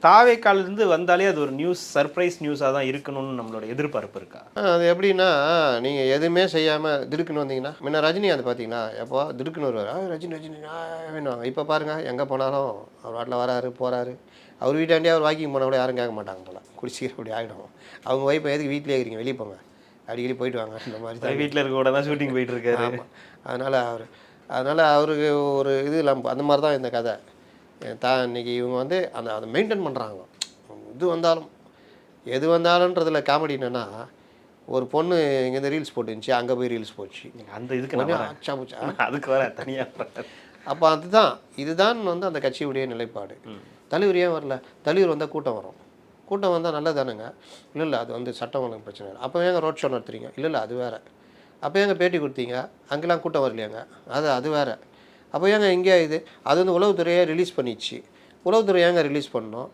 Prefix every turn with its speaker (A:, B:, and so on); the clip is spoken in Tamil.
A: தாவேக்காலிருந்து வந்தாலே அது ஒரு நியூஸ் சர்ப்ரைஸ் நியூஸாக தான் இருக்கணும்னு நம்மளோட எதிர்பார்ப்பு இருக்கா?
B: அது எப்படின்னா, நீங்க எதுவுமே செய்யாம திடுக்குன்னு வந்தீங்கன்னா, முன்ன ரஜினிகாந்த் பார்த்தீங்களா, எப்போ திடுக்குன்னு வருவாரு. ரஜினி ரஜினி வேணும். இப்போ பாருங்க எங்கே போனாலும் அவர் பாட்டில் வராரு, போறாரு. அவர் வீட்டாண்டே அவர் வாக்கிங் போனால் கூட யாரும் கேட்க மாட்டாங்க போல. குடிச்சிக்கிற அப்படி ஆகிடும். அவங்க ஒய்ஃபை எதுக்கு வீட்டிலே இருக்கிறீங்க, வெளியே போங்க, அடிக்கடி போயிட்டு வாங்க, இந்த மாதிரி தான்.
A: வீட்டில் இருக்க கூட தான் ஷூட்டிங் போயிட்டு இருக்காரு.
B: ஆமாம். அதனால் அவருக்கு ஒரு இது இல்லாமல் அந்த மாதிரி தான் இந்த கதை. இன்னைக்கு இவங்க வந்து அதை மெயின்டைன் பண்ணுறாங்க. இது வந்தாலும் எது வந்தாலும்ன்றதுல காமெடி என்னென்னா, ஒரு பொண்ணு இங்கேருந்து ரீல்ஸ் போட்டுருந்துச்சு, அங்கே போய் ரீல்ஸ் போச்சு.
A: அந்த இதுக்கு
B: ஆச்சா பூச்சா
A: அதுக்கு வர தனியாக.
B: அப்போ இதுதான் வந்து அந்த கட்சியுடைய நிலைப்பாடு. தலைவர் ஏன் வரல? தலைவர் வந்தால் கூட்டம் வரும். கூட்டம் வந்தால் நல்லதானுங்க. இல்லை அது வந்து சட்டம் ஒழுங்கு பிரச்சனை இல்லை. அப்போ ஏங்க ரோட் ஷோ நடத்துறீங்க? இல்லை அது வேறு. அப்போ ஏங்க பேட்டி கொடுத்தீங்க? அங்கெல்லாம் கூட்டம் வரலையாங்க? அது வேறு. அப்போ ஏங்க இங்கே அது வந்து உளவுத்துறையே ரிலீஸ் பண்ணிச்சு. உளவுத்துறை ஏங்க ரிலீஸ் பண்ணோம்?